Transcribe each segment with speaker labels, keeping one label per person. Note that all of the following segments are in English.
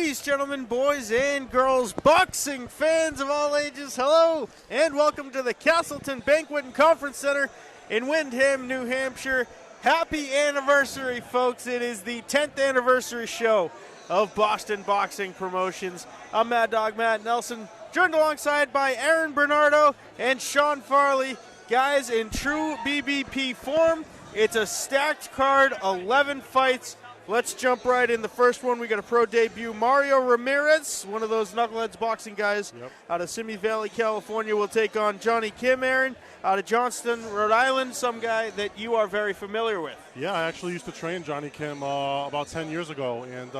Speaker 1: Ladies, gentlemen, boys and girls, boxing fans of all ages, hello, and welcome to the Castleton Banquet and Conference Center in Windham, New Hampshire. Happy anniversary, folks. It is the 10th anniversary show of Boston Boxing Promotions. I'm Mad Dog Matt Nelson, joined alongside by Aaron Bernardo and Sean Farley. Guys, in true BBP form, it's a stacked card, 11 fights. Let's jump right in. The first one, we got a pro debut. Mario Ramirez, one of those Knuckleheads boxing guys out of Simi Valley, California, will take on Johnny Kim, Aaron, out of Johnston, Rhode Island, some guy that you are very familiar with.
Speaker 2: Yeah, I actually used to train Johnny Kim about 10 years ago, and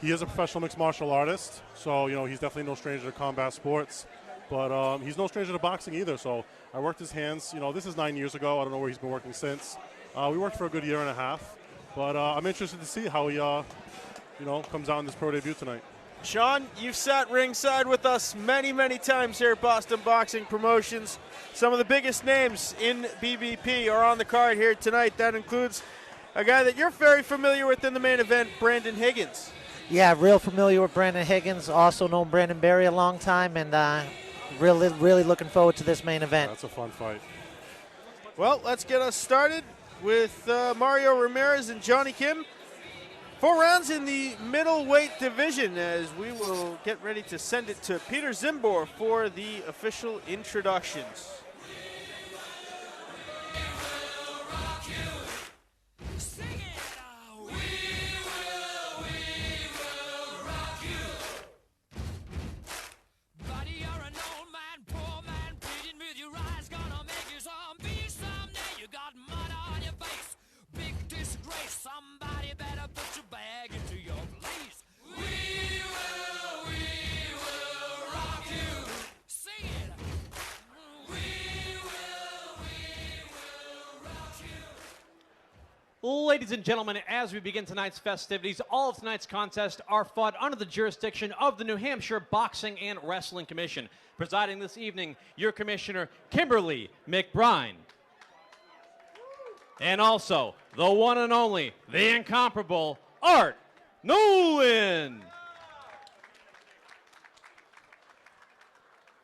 Speaker 2: he is a professional mixed martial artist, so, you know, he's definitely no stranger to combat sports, but he's no stranger to boxing either, so I worked his hands. You know, this is 9 years ago. I don't know where he's been working since. We worked for a good year and a half. But I'm interested to see how he, comes out in this pro debut tonight.
Speaker 1: Sean, you've sat ringside with us many, many times here at Boston Boxing Promotions. Some of the biggest names in BBP are on the card here tonight. That includes a guy that you're very familiar with in the main event, Brandon Higgins.
Speaker 3: Yeah, real familiar with Brandon Higgins. Also known Brandon Berry a long time, and really looking forward to this main event.
Speaker 2: That's a fun fight.
Speaker 1: Well, let's get us started with Mario Ramirez and Johnny Kim. 4 rounds in the middleweight division as we will get ready to send it to Peter Zimbor for the official introductions.
Speaker 4: Somebody better put your bag into your place. We will rock you. Sing it. We will rock you.
Speaker 5: Ladies and gentlemen, as we begin tonight's festivities, all of tonight's contests are fought under the jurisdiction of the New Hampshire Boxing and Wrestling Commission. Presiding this evening, your commissioner, Kimberly McBride. And also, the one and only, the incomparable, Art Nolan.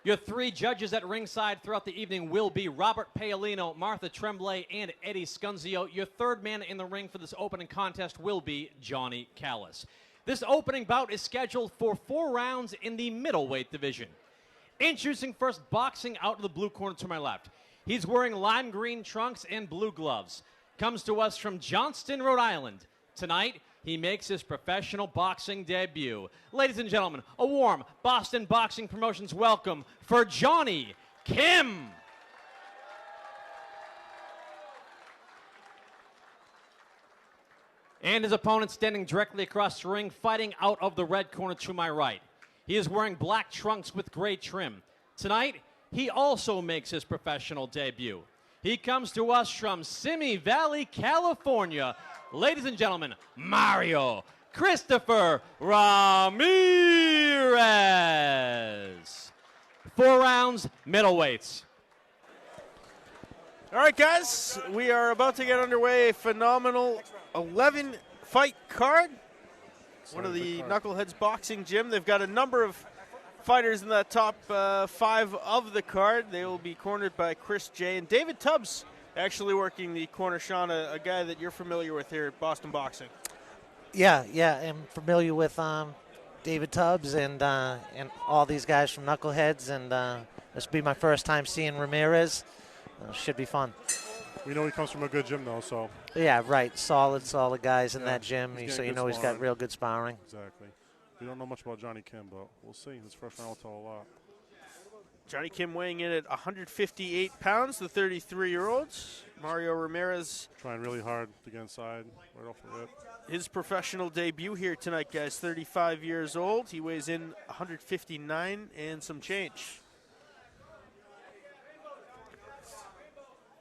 Speaker 5: Your 3 judges at ringside throughout the evening will be Robert Paolino, Martha Tremblay, and Eddie Scunzio. Your 3rd man in the ring for this opening contest will be Johnny Callis. This opening bout is scheduled for 4 rounds in the middleweight division. Introducing first, boxing out of the blue corner to my left. He's wearing lime green trunks and blue gloves. Comes to us from Johnston, Rhode Island. Tonight, he makes his professional boxing debut. Ladies and gentlemen, a warm Boston Boxing Promotions welcome for Johnny Kim. And his opponent standing directly across the ring, fighting out of the red corner to my right. He is wearing black trunks with gray trim. Tonight, he also makes his professional debut. He comes to us from Simi Valley, California. Ladies and gentlemen, Mario Christopher Ramirez. 4 rounds, middleweights.
Speaker 1: All right, guys, we are about to get underway. A phenomenal 11-fight card. One of the Knuckleheads Boxing Gym. They've got a number of fighters in the top 5 of the card. They will be cornered by Chris J. And David Tubbs actually working the corner. Sean, a guy that you're familiar with here at Boston Boxing.
Speaker 3: Yeah, I'm familiar with David Tubbs and all these guys from Knuckleheads, and this will be my first time seeing Ramirez. Should be fun.
Speaker 2: We know he comes from a good gym, though, so.
Speaker 3: Yeah, right. Solid guys in that gym, so you know he's got real good sparring.
Speaker 2: Exactly. We don't know much about Johnny Kim, but we'll see. This first round will tell a lot.
Speaker 1: Johnny Kim weighing in at 158 pounds, the 33-year-old. Mario Ramirez.
Speaker 2: Trying really hard to get inside, right off the rip.
Speaker 1: His professional debut here tonight, guys, 35 years old. He weighs in 159 and some change.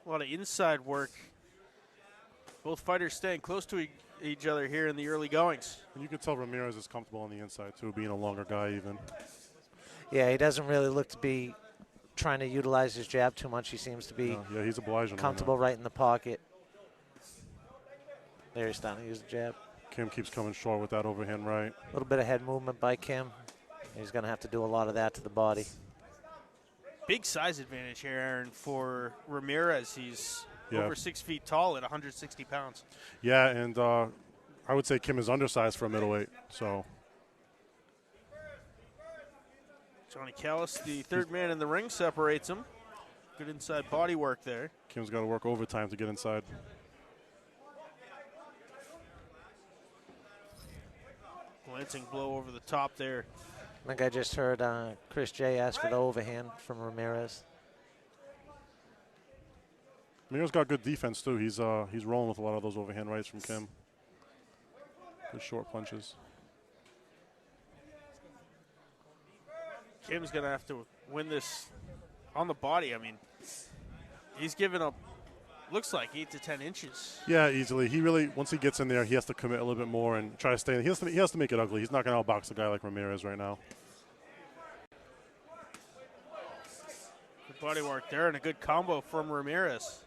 Speaker 1: A lot of inside work. Both fighters staying close to each other here in the early goings.
Speaker 2: And you can tell Ramirez is comfortable on the inside, too, being a longer guy even.
Speaker 3: Yeah, he doesn't really look to be trying to utilize his jab too much. He seems to be
Speaker 2: he's obliging
Speaker 3: comfortable right in the pocket. There he's starting to use the jab.
Speaker 2: Kim keeps coming short with that overhand right.
Speaker 3: A little bit of head movement by Kim. He's going to have to do a lot of that to the body.
Speaker 1: Big size advantage here, Aaron, for Ramirez. He's
Speaker 2: Yeah.
Speaker 1: over 6 feet tall at 160 pounds.
Speaker 2: Yeah, and I would say Kim is undersized for a middleweight. So
Speaker 1: Johnny Callis, the third man in the ring, separates him. Good inside body work there.
Speaker 2: Kim's got to work overtime to get inside.
Speaker 1: Glancing blow over the top there.
Speaker 3: I think I just heard Chris J ask for the overhand from Ramirez.
Speaker 2: Ramirez got good defense too. He's rolling with a lot of those overhand rights from Kim. Good short punches.
Speaker 1: Kim's going to have to win this on the body. I mean, he's given up, looks like 8 to 10 inches.
Speaker 2: Yeah, easily. He really, once he gets in there, he has to commit a little bit more and try to stay in. He has to make it ugly. He's not going to outbox a guy like Ramirez right now.
Speaker 1: Good body work there and a good combo from Ramirez.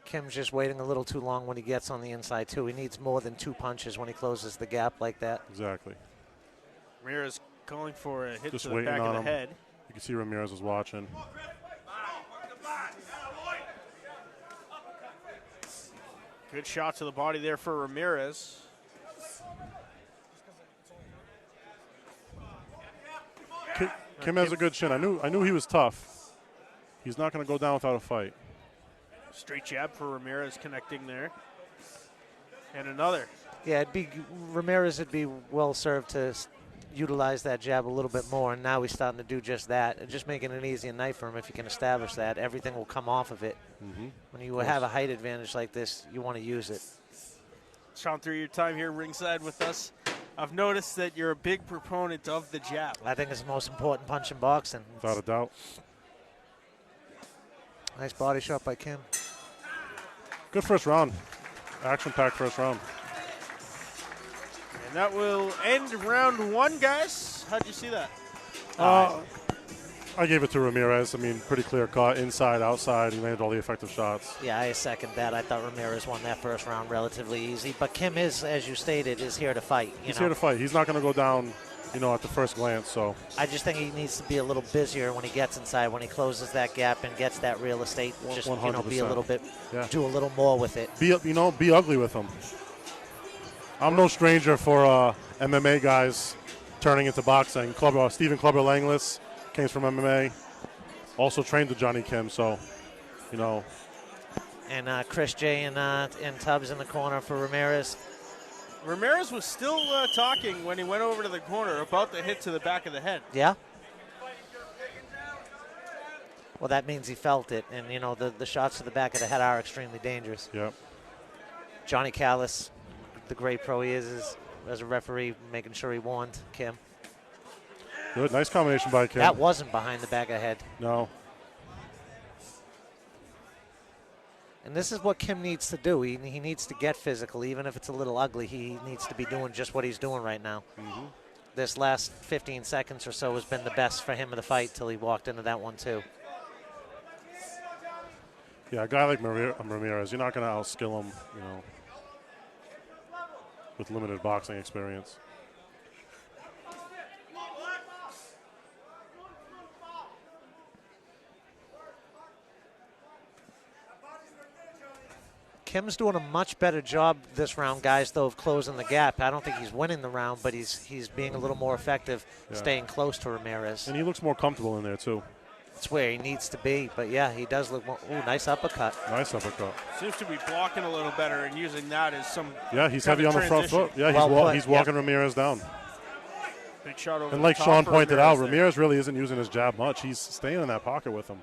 Speaker 3: Kim's just waiting a little too long when he gets on the inside, too. He needs more than 2 punches when he closes the gap like that.
Speaker 2: Exactly.
Speaker 1: Ramirez calling for a hit
Speaker 2: Just
Speaker 1: to the
Speaker 2: waiting
Speaker 1: back
Speaker 2: on
Speaker 1: of the
Speaker 2: him.
Speaker 1: head.
Speaker 2: You can see Ramirez was watching.
Speaker 1: Good shot to the body there for Ramirez.
Speaker 2: Kim has a good chin. I knew he was tough. He's not going to go down without a fight.
Speaker 1: Straight jab for Ramirez connecting there. And another.
Speaker 3: Yeah, Ramirez would be well served to utilize that jab a little bit more, and now he's starting to do just that, and just making it an easy night for him. If you can establish that, everything will come off of it.
Speaker 2: Mm-hmm.
Speaker 3: When you have a height advantage like this, you want to use it.
Speaker 1: Sean, through your time here ringside with us, I've noticed that you're a big proponent of the jab.
Speaker 3: I think it's the most important punch in boxing.
Speaker 2: Without a doubt.
Speaker 3: Nice body shot by Kim.
Speaker 2: Good first round. Action-packed first round.
Speaker 1: And that will end round one, guys. How'd you see that?
Speaker 2: I gave it to Ramirez. I mean, pretty clear cut, inside, outside. He landed all the effective shots.
Speaker 3: Yeah, I second that. I thought Ramirez won that first round relatively easy. But Kim is, as you stated, is here to fight.
Speaker 2: He's here to fight. He's not going to go down, at the first glance. So
Speaker 3: I just think he needs to be a little busier when he gets inside, when he closes that gap and gets that real estate. Just
Speaker 2: 100%.
Speaker 3: Be a little bit,
Speaker 2: do
Speaker 3: a little more with it.
Speaker 2: Be ugly with him. I'm no stranger for MMA guys turning into boxing. Stephen Clubber Langlis came from MMA, also trained with Johnny Kim. So,
Speaker 3: And Chris J and Tubbs in the corner for Ramirez.
Speaker 1: Ramirez was still talking when he went over to the corner about the hit to the back of the head.
Speaker 3: Yeah. Well, that means he felt it, and the shots to the back of the head are extremely dangerous.
Speaker 2: Yep.
Speaker 3: Johnny Callis, the great pro he is as a referee, making sure he warned Kim.
Speaker 2: Good, nice combination by Kim.
Speaker 3: That wasn't behind the back of the head.
Speaker 2: No.
Speaker 3: And this is what Kim needs to do. He needs to get physical, even if it's a little ugly. He needs to be doing just what he's doing right now.
Speaker 2: Mm-hmm.
Speaker 3: This last 15 seconds or so has been the best for him in the fight till he walked into that one, too.
Speaker 2: Yeah, a guy like Ramirez, you're not going to outskill him, with limited boxing experience.
Speaker 3: Kim's doing a much better job this round, guys, though, of closing the gap. I don't think he's winning the round, but he's being a little more effective, staying close to Ramirez.
Speaker 2: And he looks more comfortable in there, too.
Speaker 3: That's where he needs to be. But, yeah, he does look more. Ooh, nice uppercut.
Speaker 2: Nice uppercut.
Speaker 1: Seems to be blocking a little better and using that as some.
Speaker 2: Yeah, he's heavy on the front foot. Yeah, he's walking Ramirez down.
Speaker 1: Big shot over
Speaker 2: and like
Speaker 1: the top
Speaker 2: Sean
Speaker 1: for
Speaker 2: pointed out,
Speaker 1: there.
Speaker 2: Ramirez really isn't using his jab much. He's staying in that pocket with him.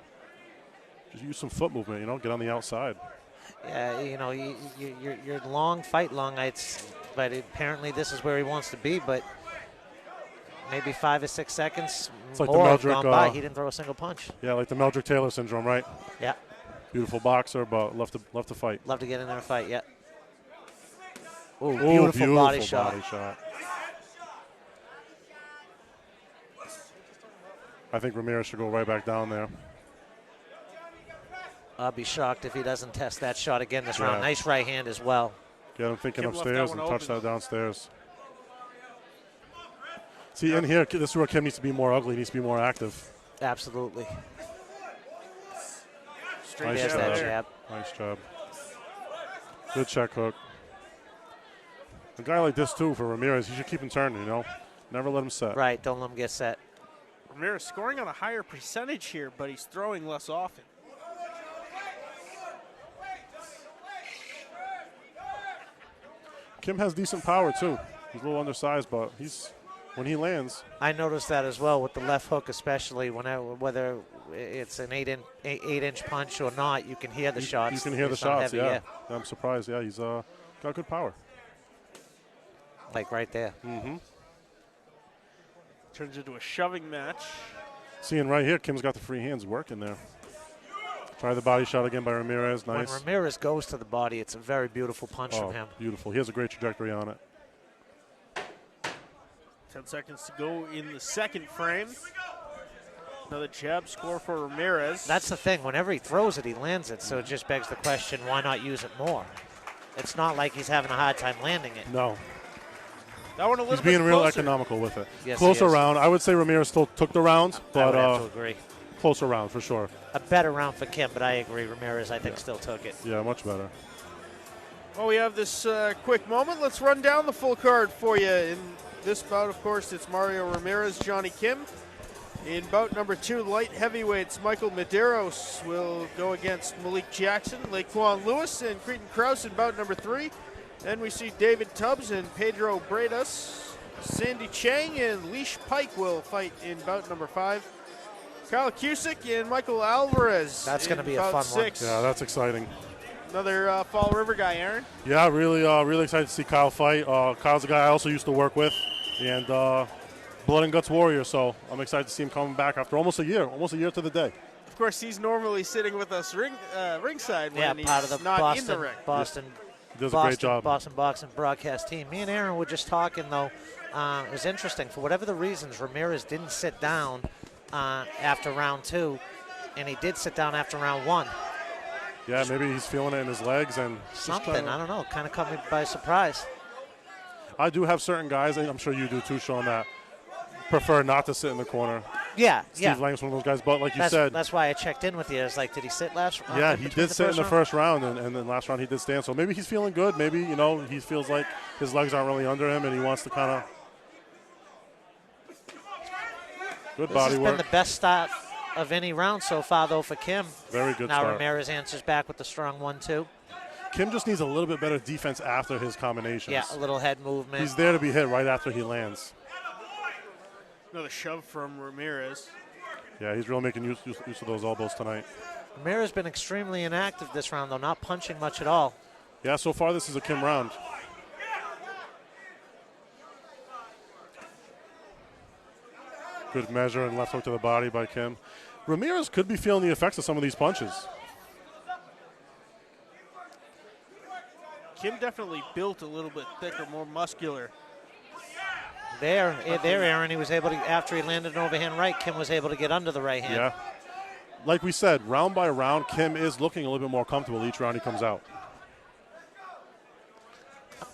Speaker 2: Just use some foot movement, get on the outside.
Speaker 3: Yeah, you're long, fight long, but apparently this is where he wants to be. But maybe 5 or 6 seconds
Speaker 2: it's like
Speaker 3: more
Speaker 2: the
Speaker 3: have
Speaker 2: Meldrick,
Speaker 3: gone by. He didn't throw a single punch.
Speaker 2: Yeah, like the Meldrick Taylor syndrome, right?
Speaker 3: Yeah.
Speaker 2: Beautiful boxer, but love to fight.
Speaker 3: Love to get in there and fight. Yeah. Ooh,
Speaker 2: Ooh,
Speaker 3: beautiful body shot.
Speaker 2: I think Ramirez should go right back down there.
Speaker 3: I'll be shocked if he doesn't test that shot again this round. Nice right hand as well.
Speaker 2: Get him thinking
Speaker 1: Kim left
Speaker 2: upstairs
Speaker 1: that
Speaker 2: and
Speaker 1: one
Speaker 2: touch
Speaker 1: open.
Speaker 2: that downstairs. See, in here, this is where Kim needs to be more ugly. He needs to be more active.
Speaker 3: Absolutely.
Speaker 1: Straight
Speaker 2: Nice
Speaker 3: There's
Speaker 1: jab
Speaker 3: that
Speaker 1: there.
Speaker 3: jab.
Speaker 2: Nice job. Good check hook. A guy like this, too, for Ramirez, he should keep him turning, you know. Never let him set.
Speaker 3: Right, don't let him get set.
Speaker 1: Ramirez scoring on a higher percentage here, but he's throwing less often.
Speaker 2: Kim has decent power, too. He's a little undersized, but when he lands.
Speaker 3: I noticed that as well with the left hook, especially whether it's an 8-inch punch or not. You can hear the shots.
Speaker 2: You can hear the
Speaker 3: It's not
Speaker 2: shots,
Speaker 3: heavy,
Speaker 2: yeah. I'm surprised. Yeah, he's got good power.
Speaker 3: Like right there.
Speaker 2: Mm-hmm.
Speaker 1: Turns into a shoving match.
Speaker 2: Seeing right here, Kim's got the free hands working there. Try the body shot again by Ramirez. Nice.
Speaker 3: When Ramirez goes to the body, it's a very beautiful punch from him.
Speaker 2: Beautiful. He has a great trajectory on it.
Speaker 1: 10 seconds to go in the second frame. Another jab score for Ramirez.
Speaker 3: That's the thing. Whenever he throws it, he lands it. So it just begs the question, why not use it more? It's not like he's having a hard time landing it.
Speaker 2: No.
Speaker 1: That one a little
Speaker 2: He's being
Speaker 1: bit
Speaker 2: real
Speaker 1: closer.
Speaker 2: economical with it.
Speaker 3: Yes,
Speaker 2: Closer
Speaker 3: he is.
Speaker 2: round. I would say Ramirez still took the round,
Speaker 3: I
Speaker 2: but
Speaker 3: would have to agree.
Speaker 2: closer round for sure.
Speaker 3: A better round for Kim, but I agree. Ramirez, I think, still took it.
Speaker 2: Yeah, much better.
Speaker 1: Well, we have this quick moment. Let's run down the full card for you. In this bout, of course, it's Mario Ramirez, Johnny Kim. In bout number 2, light heavyweights, Michael Medeiros will go against Malik Jackson, Laquan Lewis, and Cretan Krause in bout number 3. Then we see David Tubbs and Pedro Bredas. Sandy Chang and Leash Pike will fight in bout number 5. Kyle Cusick and Michael Alvarez.
Speaker 3: That's going to be a
Speaker 1: bout
Speaker 3: fun
Speaker 1: 6.
Speaker 2: Yeah, that's exciting.
Speaker 1: Another Fall River guy, Aaron.
Speaker 2: Yeah, really excited to see Kyle fight. Kyle's a guy I also used to work with, and blood and guts warrior. So I'm excited to see him coming back after almost a year to the day.
Speaker 1: Of course, he's normally sitting with us ringside when he's
Speaker 3: part of the
Speaker 1: not in the ring.
Speaker 3: Boston
Speaker 2: He does a great job.
Speaker 3: Boston Boxing broadcast team. Me and Aaron were just talking, though. It was interesting. For whatever the reasons, Ramirez didn't sit down after round 2, and he did sit down after round 1.
Speaker 2: Yeah, maybe he's feeling it in his legs and just
Speaker 3: Something, I don't know, kind of caught me by surprise.
Speaker 2: I do have certain guys, and I'm sure you do too, Sean, that prefer not to sit in the corner.
Speaker 3: Yeah,
Speaker 2: Steve Lang's one of those guys, but like you said,
Speaker 3: that's why I checked in with you. I was like, did he sit last round?
Speaker 2: yeah, he did sit in the first round, and then last round he did stand. So maybe he's feeling good. Maybe, he feels like his legs aren't really under him, and he wants to kind of good
Speaker 3: This
Speaker 2: body
Speaker 3: has
Speaker 2: work.
Speaker 3: been the best start of any round so far, though, for Kim.
Speaker 2: Very good
Speaker 3: now
Speaker 2: start.
Speaker 3: Ramirez answers back with the strong 1-2.
Speaker 2: Kim just needs a little bit better defense after his combinations.
Speaker 3: Yeah, a little head movement.
Speaker 2: He's there to be hit right after he lands.
Speaker 1: Another shove from Ramirez.
Speaker 2: Yeah, he's really making use of those elbows tonight.
Speaker 3: Ramirez has been extremely inactive this round, though, not punching much at all.
Speaker 2: Yeah, so far this is a Kim round. Good measure and left hook to the body by Kim. Ramirez could be feeling the effects of some of these punches.
Speaker 1: Kim definitely built a little bit thicker, more muscular.
Speaker 3: There, Aaron, he was able to, after he landed an overhand right, Kim was able to get under the right hand.
Speaker 2: Yeah. Like we said, round by round, Kim is looking a little bit more comfortable each round he comes out.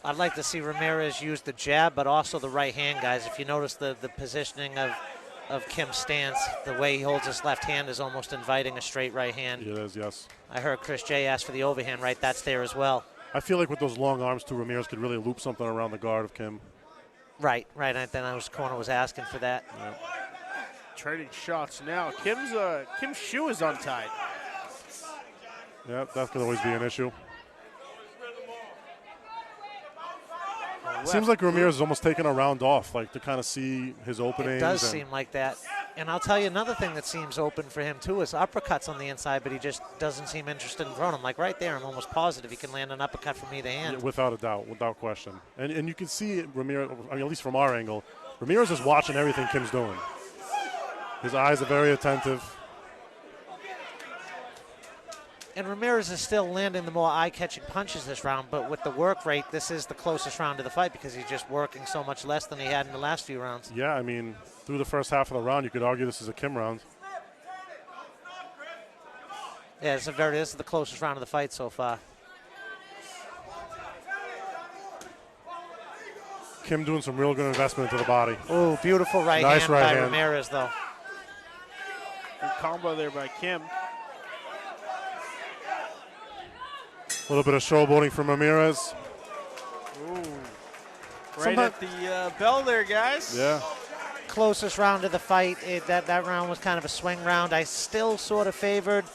Speaker 3: I'd like to see Ramirez use the jab, but also the right hand, guys. If you notice the positioning of Kim's stance, the way he holds his left hand is almost inviting a straight right hand.
Speaker 2: It is, yes.
Speaker 3: I heard Chris J ask for the overhand right. That's there as well.
Speaker 2: I feel like with those long arms, too, Ramirez could really loop something around the guard of Kim.
Speaker 3: Right. Then corner was asking for that.
Speaker 2: Yeah.
Speaker 1: Trading shots now. Kim's shoe is untied.
Speaker 2: Yeah, that could always be an issue. Seems like Ramirez is almost taking a round off, like to kind of see his openings.
Speaker 3: It does seem like that. And I'll tell you another thing that seems open for him, too, is uppercuts on the inside, but he just doesn't seem interested in throwing them. Like right there, I'm almost positive he can land an uppercut from either hand.
Speaker 2: Yeah, without a doubt, without question. And you can see Ramirez, I mean, at least from our angle, Ramirez is watching everything Kim's doing. His eyes are very attentive.
Speaker 3: And Ramirez is still landing the more eye-catching punches this round, but with the work rate, this is the closest round of the fight because he's just working so much less than he had in the last few rounds.
Speaker 2: Yeah, I mean, through the first half of the round, you could argue this is a Kim round.
Speaker 3: Yeah, this is the closest round of the fight so far.
Speaker 2: Kim doing some real good investment into the body.
Speaker 3: Oh, beautiful right
Speaker 2: Nice
Speaker 3: hand
Speaker 2: right
Speaker 3: by
Speaker 2: hand.
Speaker 3: Ramirez, though.
Speaker 1: Good combo there by Kim.
Speaker 2: A little bit of showboating from Ramirez.
Speaker 1: Ooh. Right
Speaker 2: Sometime-
Speaker 1: at the bell there, guys.
Speaker 2: Yeah.
Speaker 3: Closest round of the fight. That round was kind of a swing round. I still sort of favored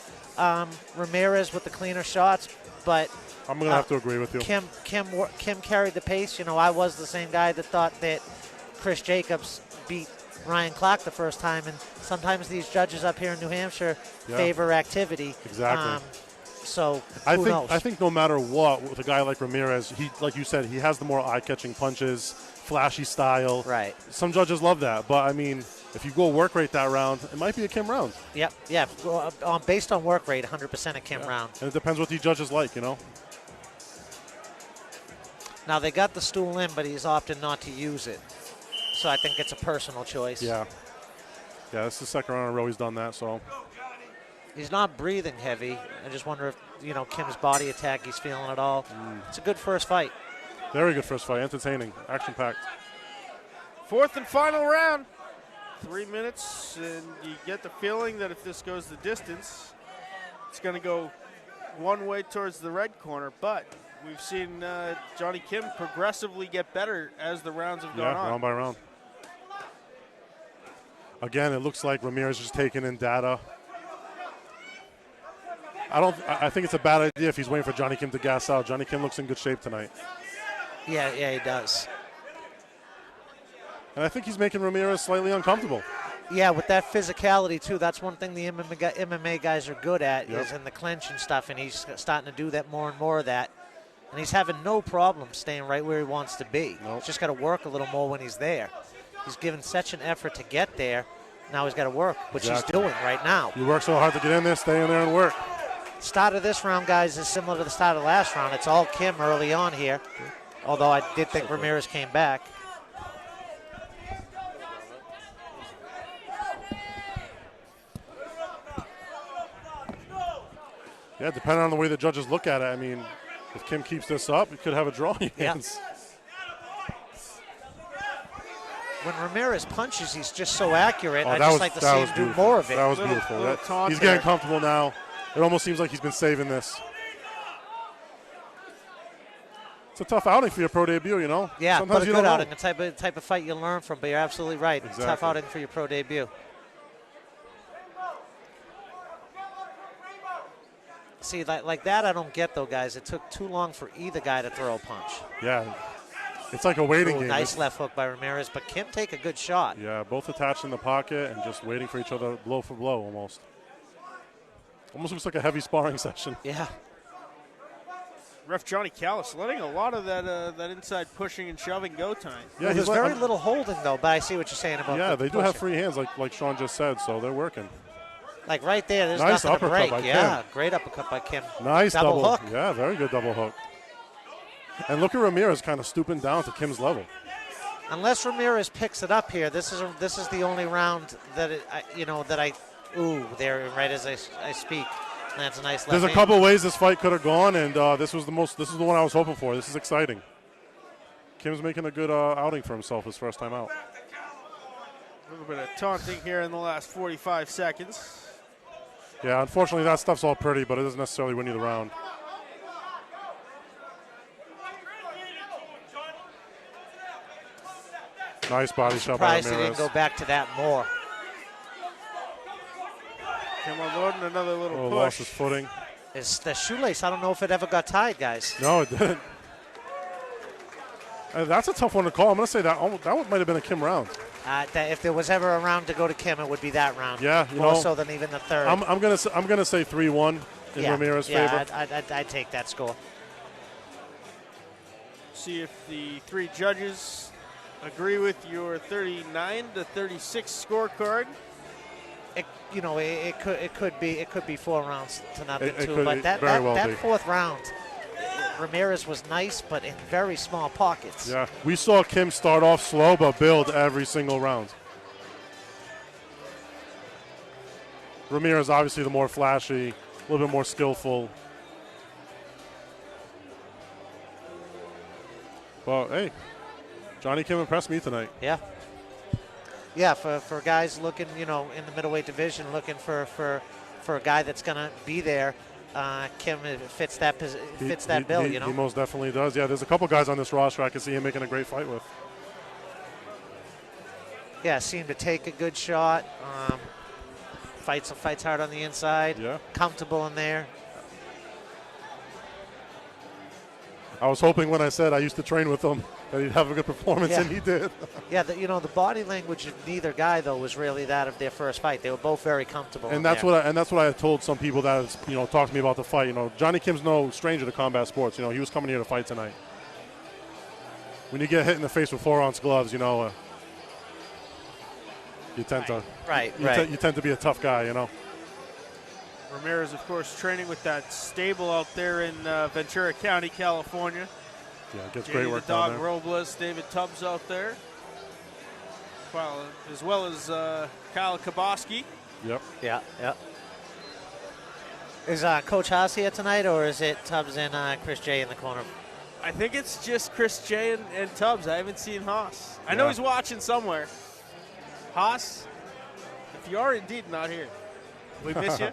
Speaker 3: Ramirez with the cleaner shots, but
Speaker 2: I'm going to have to agree with you.
Speaker 3: Kim carried the pace. You know, I was the same guy that thought that Chris Jacobs beat Ryan Clark the first time, and sometimes these judges up here in New Hampshire favor activity.
Speaker 2: Exactly.
Speaker 3: So
Speaker 2: I
Speaker 3: who knows?
Speaker 2: think no matter what, with a guy like Ramirez, he, like you said, he has the more eye-catching punches, flashy style.
Speaker 3: Right.
Speaker 2: Some judges love that, but I mean, if you go work rate that round, it might be a Kim round.
Speaker 3: Yep. Yeah. Well, based on work rate, 100% a Kim round.
Speaker 2: And it depends what the judges like, you know.
Speaker 3: Now they got the stool in, but he's opted not to use it. So I think it's a personal choice.
Speaker 2: Yeah. Yeah, this is the second round in a row he's done that, so.
Speaker 3: He's not breathing heavy. I just wonder if, you know, Kim's body attack, he's feeling it all. It's a good first fight.
Speaker 2: Very good first fight. Entertaining. Action-packed.
Speaker 1: Fourth and final round. 3 minutes, and you get the feeling that if this goes the distance, it's going to go one way towards the red corner. But we've seen Johnny Kim progressively get better as the rounds have gone on.
Speaker 2: Round by round. Again, it looks like Ramirez is taking in data. I think it's a bad idea if he's waiting for Johnny Kim to gas out. Johnny Kim looks in good shape tonight.
Speaker 3: Yeah, he does.
Speaker 2: And I think he's making Ramirez slightly uncomfortable.
Speaker 3: Yeah, with that physicality, too, that's one thing the MMA guys are good at is in the clinch and stuff, and he's starting to do that more and more of that. And he's having no problem staying right where he wants to be.
Speaker 2: Nope.
Speaker 3: He's just got to work a little more when he's there. He's given such an effort to get there. Now he's got to work, which he's doing right now.
Speaker 2: You work so hard to get in there, stay in there and work.
Speaker 3: Start of this round, guys, is similar to the start of last round. It's all Kim early on here, although I did think Ramirez came back.
Speaker 2: Yeah, depending on the way the judges look at it, I mean, if Kim keeps this up, it could have a draw in your hands.
Speaker 3: When Ramirez punches, he's just so accurate.
Speaker 2: Oh,
Speaker 3: I just like to see him do more of it.
Speaker 2: That was beautiful. He's getting comfortable now. It almost seems like he's been saving this. It's a tough outing for your pro debut, you know?
Speaker 3: Yeah,
Speaker 2: sometimes
Speaker 3: but a
Speaker 2: you
Speaker 3: good
Speaker 2: don't
Speaker 3: outing,
Speaker 2: know.
Speaker 3: a type of fight you learn from, but you're absolutely right.
Speaker 2: Exactly.
Speaker 3: Tough outing for your pro debut. See, like that I don't get, though, guys. It took too long for either guy to throw a punch.
Speaker 2: Yeah. It's like a waiting game.
Speaker 3: Nice left hook by Ramirez, but Kim take a good shot.
Speaker 2: Yeah, both attached in the pocket and just waiting for each other blow for blow almost. Almost looks like a heavy sparring session.
Speaker 3: Yeah.
Speaker 1: Ref Johnny Callis letting a lot of that inside pushing and shoving go time.
Speaker 2: Yeah,
Speaker 3: There's very little holding, though, but I see what you're saying about
Speaker 2: Yeah, they do
Speaker 3: pushing.
Speaker 2: have free hands, like Sean just said, so they're working.
Speaker 3: Like right there, there's
Speaker 2: Nice
Speaker 3: nothing to
Speaker 2: uppercut
Speaker 3: break.
Speaker 2: by
Speaker 3: Yeah,
Speaker 2: Kim.
Speaker 3: great uppercut by Kim.
Speaker 2: Nice
Speaker 3: double hook.
Speaker 2: Yeah, very good double hook. And look at Ramirez kind of stooping down to Kim's level.
Speaker 3: Unless Ramirez picks it up here, this is the only round that there right as I speak. Lands a nice left
Speaker 2: There's a
Speaker 3: hand.
Speaker 2: couple ways this fight could have gone, and this is the one I was hoping for. This is exciting. Kim's making a good outing for himself his first time out.
Speaker 1: A little bit of taunting here in the last 45 seconds.
Speaker 2: Yeah, unfortunately that stuff's all pretty, but it doesn't necessarily win you the round. Nice body shot by
Speaker 3: Surprised he
Speaker 2: Ramirez.
Speaker 3: didn't go back to that more.
Speaker 1: Kim unloading another little
Speaker 2: Oh,
Speaker 1: push.
Speaker 2: lost his footing.
Speaker 3: It's the shoelace. I don't know if it ever got tied, guys.
Speaker 2: No, it didn't. That's a tough one to call. I'm going to say that might have been a Kim round.
Speaker 3: That if there was ever a round to go to Kim, it would be that round.
Speaker 2: Yeah,
Speaker 3: more so than even the third.
Speaker 2: I'm gonna say 3-1 in Ramirez's favor.
Speaker 3: I'd take that score.
Speaker 1: See if the three judges agree with your 39 to 36 scorecard.
Speaker 3: It could be 4 rounds to nothing
Speaker 2: It
Speaker 3: too.
Speaker 2: could
Speaker 3: But that
Speaker 2: very well be.
Speaker 3: fourth round, Ramirez was nice, but in very small pockets.
Speaker 2: Yeah, we saw Kim start off slow but build every single round. Ramirez obviously the more flashy, a little bit more skillful. But hey, Johnny Kim impressed me tonight.
Speaker 3: Yeah. Yeah, for guys looking, in the middleweight division, looking for a guy that's going to be there, Kim fits that bill,
Speaker 2: He most definitely does. Yeah, there's a couple guys on this roster I can see him making a great fight with.
Speaker 3: Yeah, seemed to take a good shot. Fights hard on the inside.
Speaker 2: Yeah.
Speaker 3: Comfortable in there.
Speaker 2: I was hoping when I said I used to train with him that he'd have a good performance, and he did.
Speaker 3: Yeah, the body language of neither guy though was really that of their first fight. They were both very comfortable.
Speaker 2: And that's what I told some people that talked to me about the fight. Johnny Kim's no stranger to combat sports. He was coming here to fight tonight. When you get hit in the face with 4-ounce gloves, you tend to you tend to be a tough guy.
Speaker 1: Ramirez, of course, training with that stable out there in Ventura County, California.
Speaker 2: Yeah, gets
Speaker 1: J.D.
Speaker 2: great work
Speaker 1: the Dog
Speaker 2: down there.
Speaker 1: Robles, David Tubbs out there. Well, as well as Kyle Kaboski.
Speaker 2: Yep.
Speaker 3: Yeah. Is Coach Haas here tonight, or is it Tubbs and Chris J in the corner?
Speaker 1: I think it's just Chris J and Tubbs. I haven't seen Haas. I know he's watching somewhere. Haas, if you are indeed not here, we miss you.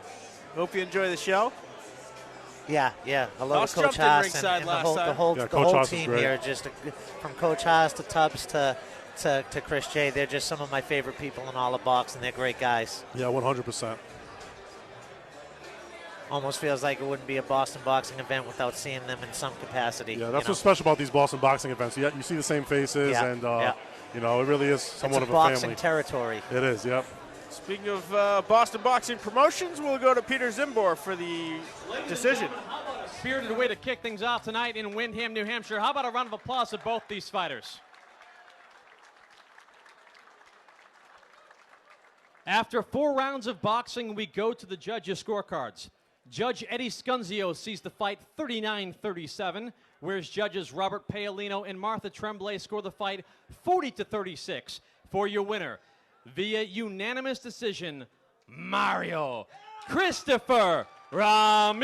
Speaker 1: Hope you enjoy the show.
Speaker 3: Yeah. Hello to Coach Haas and the whole team here. Just from Coach Haas to Tubbs to Chris J. They're just some of my favorite people in all of boxing. They're great guys.
Speaker 2: Yeah, 100%.
Speaker 3: Almost feels like it wouldn't be a Boston boxing event without seeing them in some capacity.
Speaker 2: Yeah, that's what's special about these Boston boxing events. You see the same faces, and it really is somewhat of a family.
Speaker 3: It's boxing territory.
Speaker 2: It is, yep.
Speaker 1: Speaking of Boston Boxing Promotions, we'll go to Peter Zimbor for the decision.
Speaker 5: Spirited way to kick things off tonight in Windham, New Hampshire. How about a round of applause to both these fighters? After 4 rounds of boxing, we go to the judges' scorecards. Judge Eddie Scunzio sees the fight 39-37, whereas judges Robert Paolino and Martha Tremblay score the fight 40-36 for your winner. Via unanimous decision, Mario Christopher Ramirez.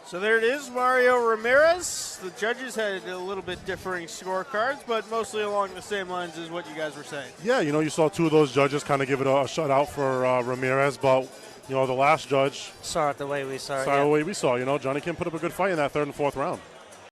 Speaker 1: So there it is, Mario Ramirez. The judges had a little bit differing scorecards, but mostly along the same lines as what you guys were saying.
Speaker 2: Yeah, you saw 2 of those judges kind of give it a shutout for Ramirez, but the last judge
Speaker 3: saw it the way we saw it.
Speaker 2: The way we saw. Johnny Kim put up a good fight in that 3rd and 4th round.